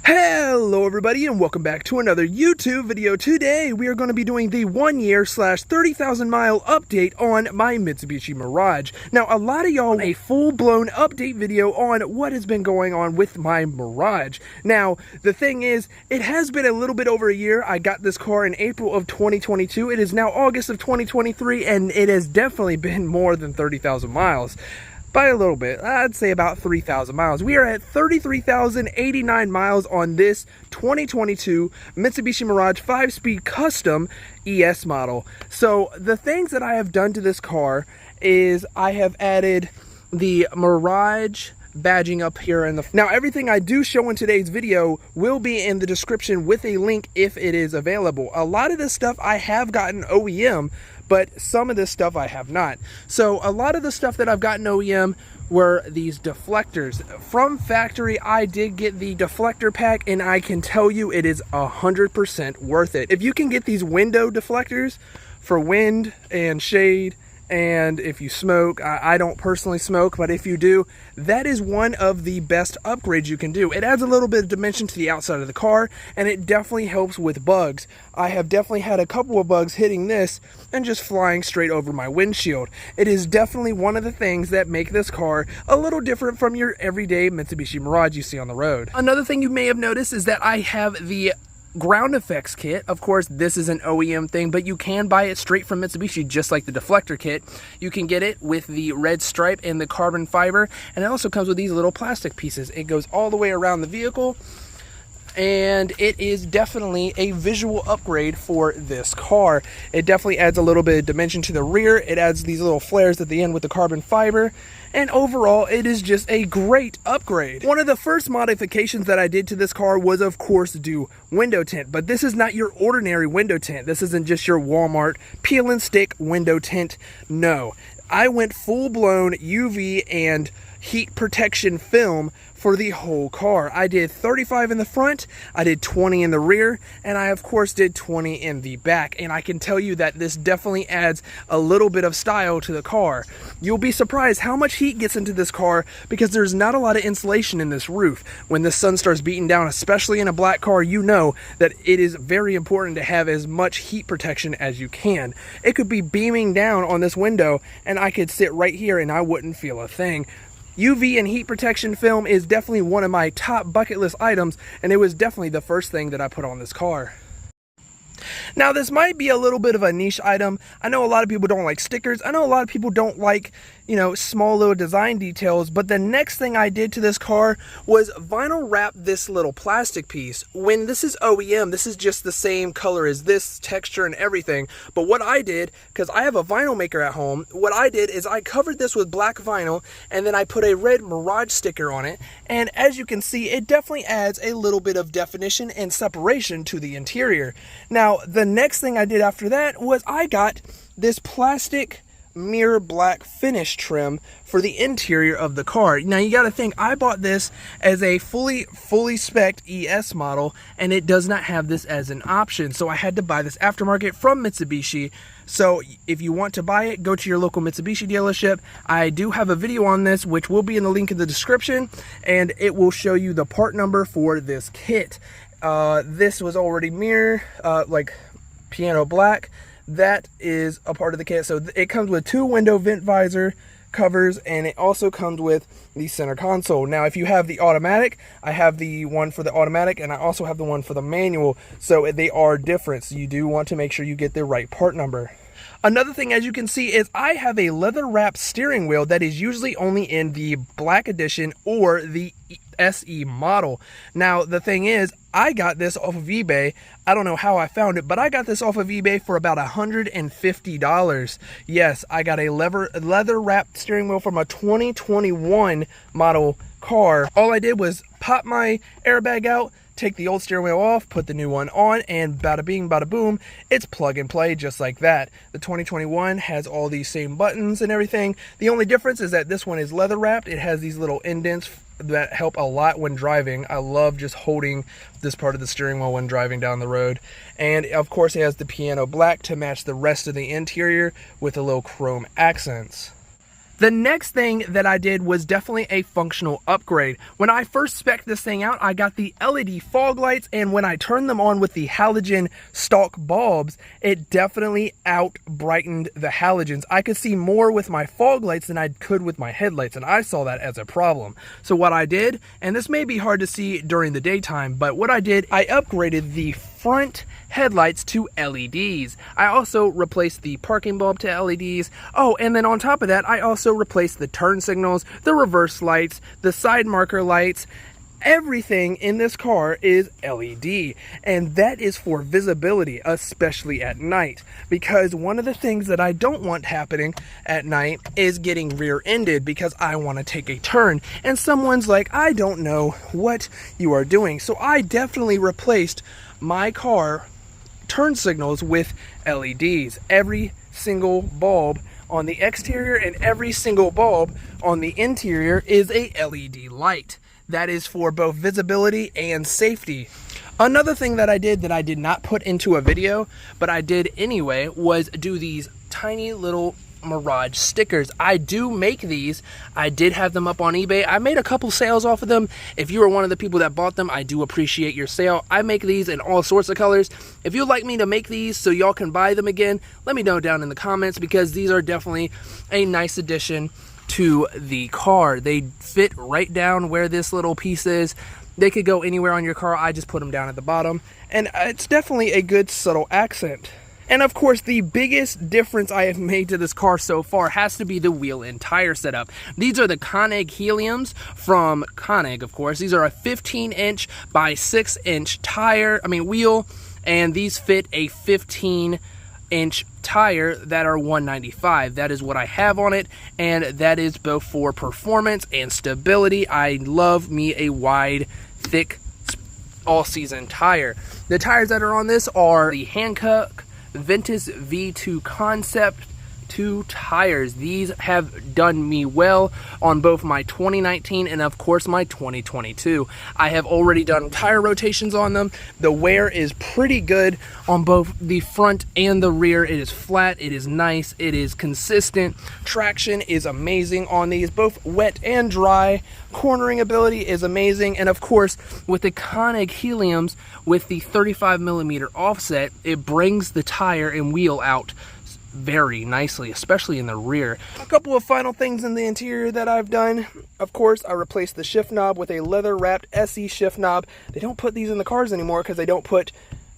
Hello everybody and welcome back to another YouTube video. Today we are going to be doing the 1 year / 30,000 mile update on my Mitsubishi Mirage. Now a lot of y'all want a full-blown update video on what has been going on with my Mirage. Now the thing is, it has been a little bit over a year. I got this car in April of 2022. It is now August of 2023 and it has definitely been more than 30,000 miles. By a little bit, I'd say about 3,000 miles. We are at 33,089 miles on this 2022 Mitsubishi Mirage 5-speed custom ES model. So the things that I have done to this car is I have added the Mirage badging up here in the... Now everything I do show in today's video will be in the description with a link if it is available. A lot of this stuff I have gotten OEM, but some of this stuff I have not. So a lot of the stuff that I've gotten OEM were these deflectors. From factory, I did get the deflector pack, and I can tell you it is 100% worth it. If you can get these window deflectors for wind and shade, and if you smoke, I don't personally smoke, but if you do, that is one of the best upgrades you can do. It adds a little bit of dimension to the outside of the car, and it definitely helps with bugs. I have definitely had a couple of bugs hitting this and just flying straight over my windshield. It is definitely one of the things that make this car a little different from your everyday Mitsubishi Mirage you see on the road. Another thing you may have noticed is that I have the ground effects kit. Of course, this is an OEM thing, but you can buy it straight from Mitsubishi, just like the deflector kit. You can get it with the red stripe and the carbon fiber, and it also comes with these little plastic pieces. It goes all the way around the vehicle, and it is definitely a visual upgrade for this car. It definitely adds a little bit of dimension to the rear. It adds these little flares at the end with the carbon fiber, and overall it is just a great upgrade. One of the first modifications that I did to this car was, of course, do window tint, but this is not your ordinary window tint. This isn't just your Walmart peel and stick window tint. No, I went full-blown UV and heat protection film for the whole car. I did 35 in the front, I did 20 in the rear, and I of course did 20 in the back. And I can tell you that this definitely adds a little bit of style to the car. You'll be surprised how much heat gets into this car because there's not a lot of insulation in this roof. When the sun starts beating down, especially in a black car, you know that it is very important to have as much heat protection as you can. It could be beaming down on this window and I could sit right here and I wouldn't feel a thing. UV and heat protection film is definitely one of my top bucket list items, and it was definitely the first thing that I put on this car. Now this might be a little bit of a niche item. I know a lot of people don't like stickers. I know a lot of people don't like, small little design details, but the next thing I did to this car was vinyl wrap this little plastic piece. When this is OEM, this is just the same color as this, texture and everything. But what I did, because I have a vinyl maker at home, what I did is I covered this with black vinyl and then I put a red Mirage sticker on it. And as you can see, it definitely adds a little bit of definition and separation to the interior. Now, the next thing I did after that was I got this plastic mirror black finish trim for the interior of the car. Now you got to think, I bought this as a fully spec'd ES model, and it does not have this as an option, so I had to buy this aftermarket from Mitsubishi. So if you want to buy it, go to your local Mitsubishi dealership. I do have a video on this, which will be in the link in the description, and it will show you the part number for this kit. This was already mirror, like piano black. That is a part of the kit. So it comes with 2 window vent visor covers, and it also comes with the center console. Now if you have the automatic, I have the one for the automatic, and I also have the one for the manual, so they are different. So you do want to make sure you get the right part number. Another thing, as you can see, is I have a leather wrapped steering wheel that is usually only in the black edition or the SE model. Now the thing is, I got this off of eBay. I don't know how I found it, but I got this off of eBay for about $150. Yes, I got a leather wrapped steering wheel from a 2021 model car. All I did was pop my airbag out, take the old steering wheel off, put the new one on, and bada bing, bada boom, it's plug and play just like that. The 2021 has all these same buttons and everything. The only difference is that this one is leather wrapped. It has these little indents that help a lot when driving. I love just holding this part of the steering wheel when driving down the road. And of course it has the piano black to match the rest of the interior with the little chrome accents. The next thing that I did was definitely a functional upgrade. When I first spec'd this thing out, I got the LED fog lights, and when I turned them on with the halogen stalk bulbs, it definitely out brightened the halogens. I could see more with my fog lights than I could with my headlights, and I saw that as a problem. So what I did, and this may be hard to see during the daytime, but what I did, I upgraded the front headlights to LEDs. I also replaced the parking bulb to LEDs. Oh, and then on top of that, I also replaced the turn signals, the reverse lights, the side marker lights. Everything in this car is LED, and that is for visibility, especially at night, because one of the things that I don't want happening at night is getting rear-ended because I want to take a turn and someone's like, I don't know what you are doing. So I definitely replaced my car turn signals with LEDs. Every single bulb on the exterior and every single bulb on the interior is a LED light. That is for both visibility and safety. Another thing that I did that I did not put into a video, but I did anyway, was do these tiny little Mirage stickers. I do make these. I did have them up on eBay. I made a couple sales off of them. If you were one of the people that bought them, I do appreciate your sale. I make these in all sorts of colors. If you'd like me to make these so y'all can buy them again, let me know down in the comments, because these are definitely a nice addition to the car. They fit right down where this little piece is. They could go anywhere on your car. I just put them down at the bottom, and it's definitely a good subtle accent. And of course, the biggest difference I have made to this car so far has to be the wheel and tire setup. These are the Koenig Heliums from Koenig, of course. These are a 15-inch by 6-inch wheel, and these fit a 15-inch tire that are 195. That is what I have on it, and that is both for performance and stability. I love me a wide, thick, all-season tire. The tires that are on this are the Hankook Ventus V2 Concept 2 tires. These have done me well on both my 2019 and of course my 2022. I have already done tire rotations on them. The wear is pretty good on both the front and the rear. It is flat, it is nice, it is consistent. Traction is amazing on these, both wet and dry. Cornering ability is amazing, and of course with the Koenig Heliums with the 35mm offset, it brings the tire and wheel out very nicely, especially in the rear. A couple of final things in the interior that I've done. Of course, I replaced the shift knob with a leather wrapped SE shift knob. They don't put these in the cars anymore because they don't put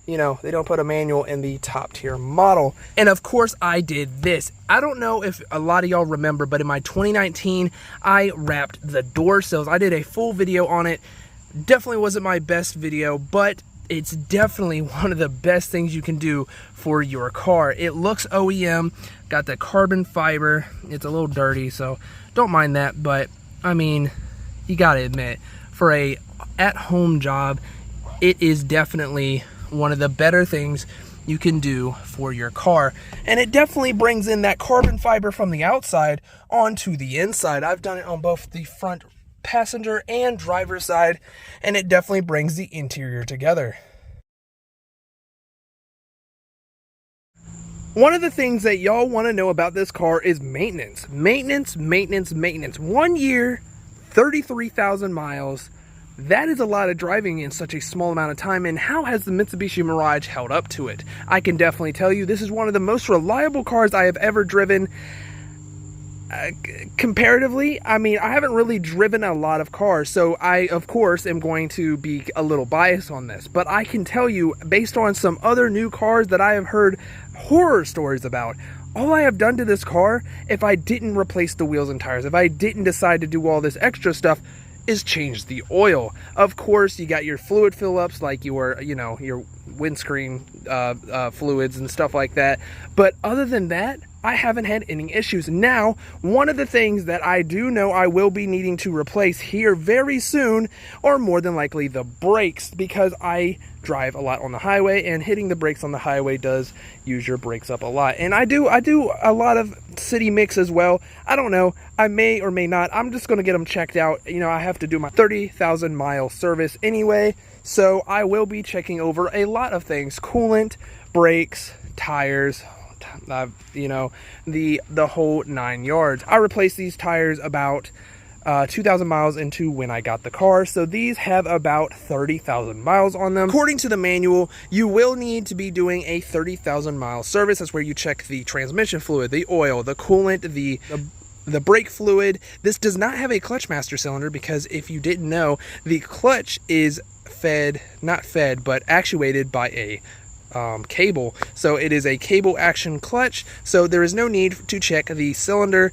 a manual in the top tier model. And of course I did this. I don't know if a lot of y'all remember, but in my 2019 I wrapped the door sills. I did a full video on it. Definitely wasn't my best video, but it's definitely one of the best things you can do for your car. It looks OEM, got the carbon fiber. It's a little dirty, so don't mind that, but I mean, you gotta admit, for a at-home job, it is definitely one of the better things you can do for your car. And it definitely brings in that carbon fiber from the outside onto the inside. I've done it on both the front passenger and driver side, and it definitely brings the interior together. One of the things that y'all want to know about this car is maintenance. Maintenance. 1 year, 33,000 miles. That is a lot of driving in such a small amount of time, and how has the Mitsubishi Mirage held up to it? I can definitely tell you this is one of the most reliable cars I have ever driven. Comparatively, I mean, I haven't really driven a lot of cars, so I, of course, am going to be a little biased on this. But I can tell you, based on some other new cars that I have heard horror stories about, all I have done to this car, if I didn't replace the wheels and tires, if I didn't decide to do all this extra stuff, is change the oil. Of course, you got your fluid fill-ups, like your windscreen fluids and stuff like that. But other than that, I haven't had any issues. Now, one of the things that I do know I will be needing to replace here very soon are more than likely the brakes, because I drive a lot on the highway, and hitting the brakes on the highway does use your brakes up a lot. And I do a lot of city mix as well. I don't know, I may or may not. I'm just going to get them checked out. You know, I have to do my 30,000 mile service anyway, so I will be checking over a lot of things: coolant, brakes, tires, out, you know, the whole 9 yards. I replaced these tires about 2,000 miles into when I got the car, so these have about 30,000 miles on them. According to the manual, you will need to be doing a 30,000 mile service. That's where you check the transmission fluid, the oil, the coolant, the brake fluid. This does not have a clutch master cylinder, because if you didn't know, the clutch is not fed, but actuated by a cable. So it is a cable action clutch, so there is no need to check the cylinder,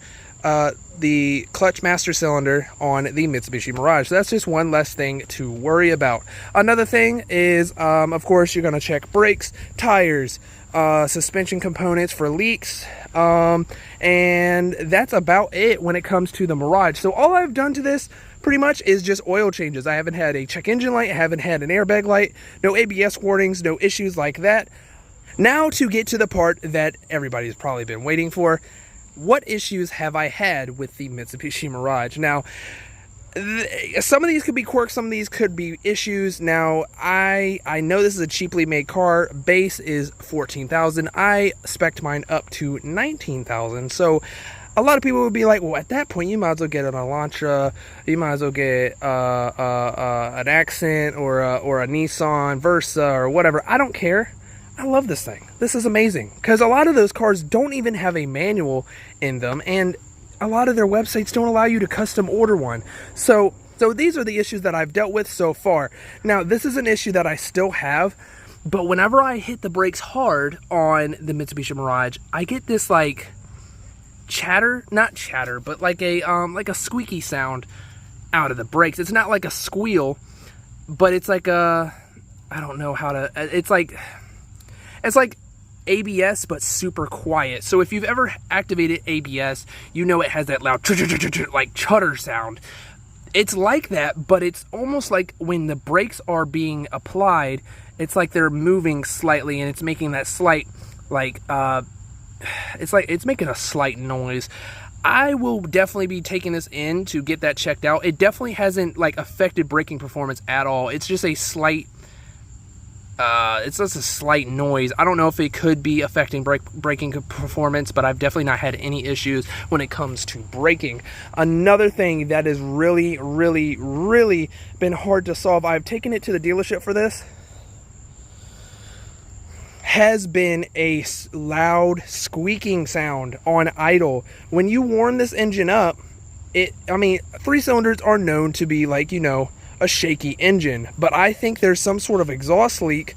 the clutch master cylinder on the Mitsubishi Mirage. So that's just one less thing to worry about. Another thing is, of course, you're going to check brakes, tires, suspension components for leaks, and that's about it when it comes to the Mirage. So all I've done to this pretty much is just oil changes. I haven't had a check engine light, I haven't had an airbag light, no ABS warnings, no issues like that. Now to get to the part that everybody's probably been waiting for. What issues have I had with the Mitsubishi Mirage? Now, some of these could be quirks, some of these could be issues. Now, I know this is a cheaply made car. Base is $14,000. I spec'd mine up to $19,000. So a lot of people would be like, well, at that point, you might as well get an Elantra, you might as well get an Accent or a Nissan Versa or whatever. I don't care. I love this thing. This is amazing, because a lot of those cars don't even have a manual in them, and a lot of their websites don't allow you to custom order one. So these are the issues that I've dealt with so far. Now, this is an issue that I still have, but whenever I hit the brakes hard on the Mitsubishi Mirage, I get this like not chatter, but like a squeaky sound out of the brakes. It's not like a squeal, but it's like I don't know how to, it's like ABS, but super quiet. So if you've ever activated ABS, you know it has that loud like chutter sound. It's like that, but it's almost like when the brakes are being applied, it's like they're moving slightly, and it's making that slight, like, it's making a slight noise. I will definitely be taking this in to get that checked out. It definitely hasn't like affected braking performance at all. It's just a slight noise. I don't know if it could be affecting braking performance, but I've definitely not had any issues when it comes to braking. Another thing that is really been hard to solve, I've taken it to the dealership for this, has been a loud squeaking sound on idle. When you warm this engine up, I mean, 3-cylinders are known to be like, you know, a shaky engine, but I think there's some sort of exhaust leak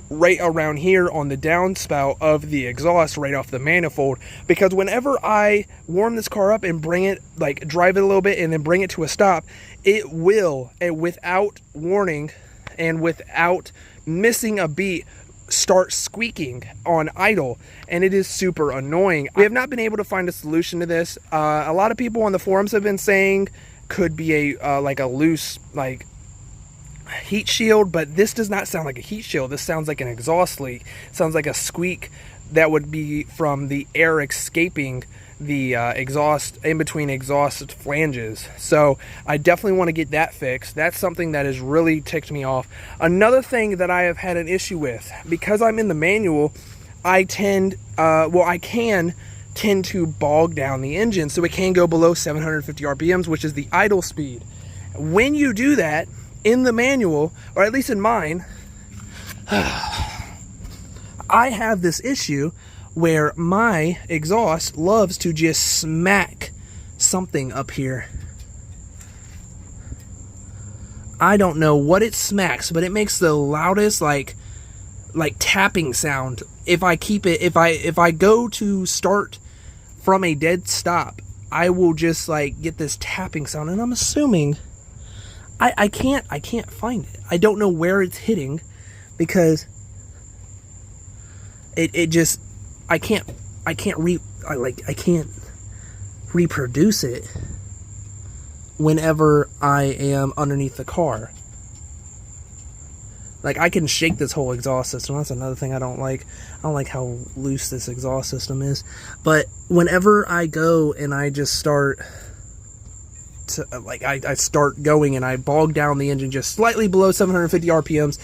right around here on the downspout of the exhaust right off the manifold, because whenever I warm this car up and bring it, like drive it a little bit and then bring it to a stop, it will, and without warning and without missing a beat, start squeaking on idle, and it is super annoying. We have not been able to find a solution to this. A lot of people on the forums have been saying could be like a loose like heat shield, but this does not sound like a heat shield. This sounds like an exhaust leak. It sounds like a squeak that would be from the air escaping the exhaust, in between exhaust flanges. So I definitely want to get that fixed. That's something that has really ticked me off. Another thing that I have had an issue with, because I'm in the manual, I can tend to bog down the engine, so it can go below 750 RPMs, which is the idle speed. When you do that in the manual, or at least in mine, I have this issue where my exhaust loves to just smack something up here. I don't know what it smacks, but it makes the loudest like tapping sound. If I go to start from a dead stop, I will just like get this tapping sound, and I'm assuming I can't find it. I don't know where it's hitting, because it just I can't reproduce it whenever I am underneath the car. Like, I can shake this whole exhaust system. That's another thing I don't like. I don't like how loose this exhaust system is. But whenever I go and I just start to, like, I start going and I bog down the engine just slightly below 750 RPMs,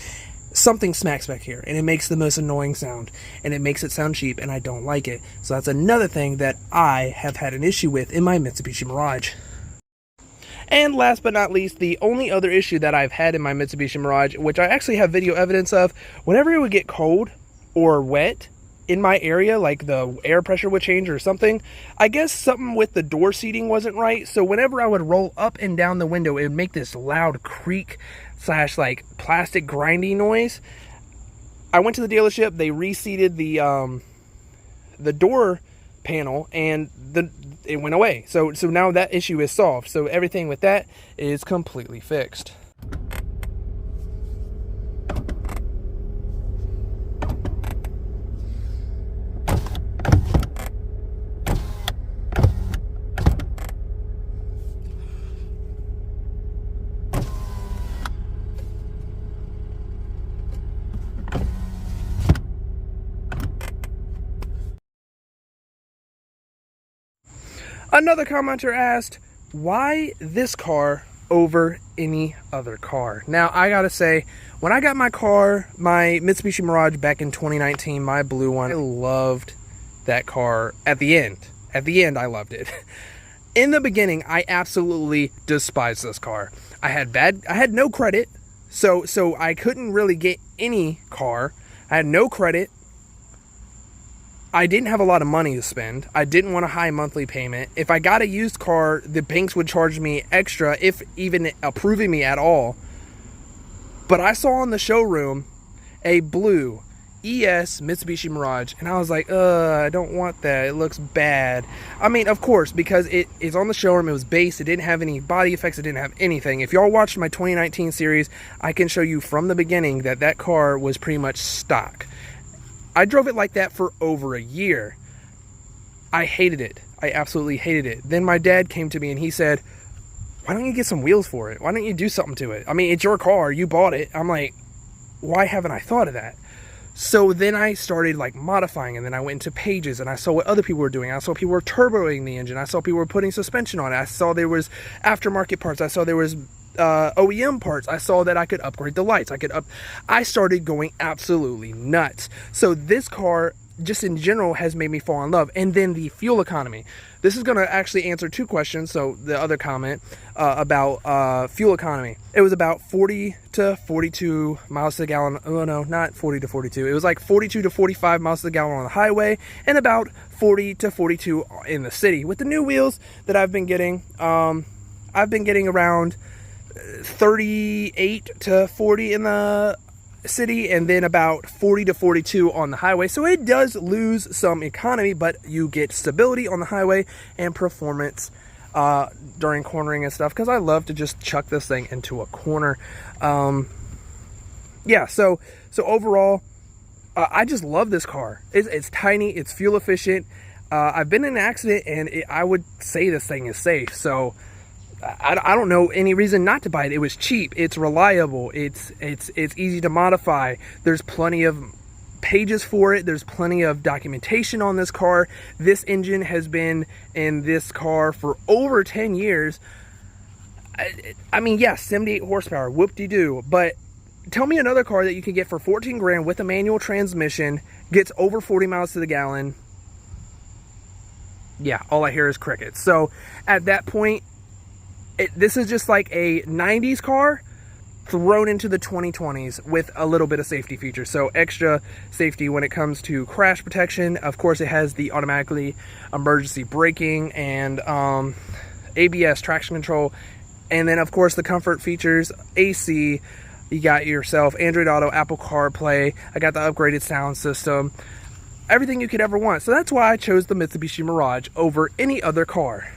something smacks back here, and it makes the most annoying sound, and it makes it sound cheap, and I don't like it. So that's another thing that I have had an issue with in my Mitsubishi Mirage. And last but not least, the only other issue that I've had in my Mitsubishi Mirage, which I actually have video evidence of, whenever it would get cold or wet in my area, like the air pressure would change or something, I guess something with the door seating wasn't right. So whenever I would roll up and down the window, it would make this loud creak slash like plastic grinding noise. I went to the dealership, they reseated the door panel, and it went away. So now that issue is solved. So everything with that is completely fixed. Another commenter asked, why this car over any other car? Now, I gotta say, when I got my car, my Mitsubishi Mirage back in 2019, my blue one, I loved that car at the end. At the end, I loved it. In the beginning, I absolutely despised this car. I had no credit, so I couldn't really get any car. I had no credit. I didn't have a lot of money to spend. I didn't want a high monthly payment. If I got a used car, the banks would charge me extra, if even approving me at all. But I saw in the showroom a blue ES Mitsubishi Mirage, and I was like, I don't want that. It looks bad. I mean, of course, because it is on the showroom. It was base. It didn't have any body effects. It didn't have anything. If y'all watched my 2019 series, I can show you from the beginning that that car was pretty much stock. I drove it like that for over a year. I hated it. I absolutely hated it. Then my dad came to me and he said, why don't you get some wheels for it? Why don't you do something to it? I mean, it's your car. You bought it. I'm like, why haven't I thought of that? So then I started like modifying, and then I went into pages and I saw what other people were doing. I saw people were turboing the engine. I saw people were putting suspension on it. I saw there was aftermarket parts. I saw there was OEM parts. I saw that I could upgrade the lights. I started going absolutely nuts. So this car, just in general, has made me fall in love. And then the fuel economy. This is going to actually answer two questions. So the other comment about fuel economy. It was about 40 to 42 miles to the gallon. Oh no, not 40 to 42. It was like 42 to 45 miles to the gallon on the highway, and about 40 to 42 in the city. With the new wheels that I've been getting around 38 to 40 in the city, and then about 40 to 42 on the highway. So it does lose some economy, but you get stability on the highway and performance during cornering and stuff, because I love to just chuck this thing into a corner. Yeah, so overall, I just love this car. It's tiny, it's fuel efficient. I've been in an accident, and I would say this thing is safe. So I don't know any reason not to buy it. It was cheap. It's reliable. It's easy to modify. There's plenty of pages for it. There's plenty of documentation on this car. This engine has been in this car for over 10 years. I mean, yeah, 78 horsepower, whoop-de-doo. But tell me another car that you can get for 14 grand with a manual transmission, gets over 40 miles to the gallon. Yeah, all I hear is crickets. So at that point, this is just like a 90s car thrown into the 2020s with a little bit of safety features. So extra safety when it comes to crash protection. Of course, it has the automatically emergency braking and ABS, traction control. And then, of course, the comfort features, AC. You got yourself Android Auto, Apple CarPlay. I got the upgraded sound system. Everything you could ever want. So that's why I chose the Mitsubishi Mirage over any other car.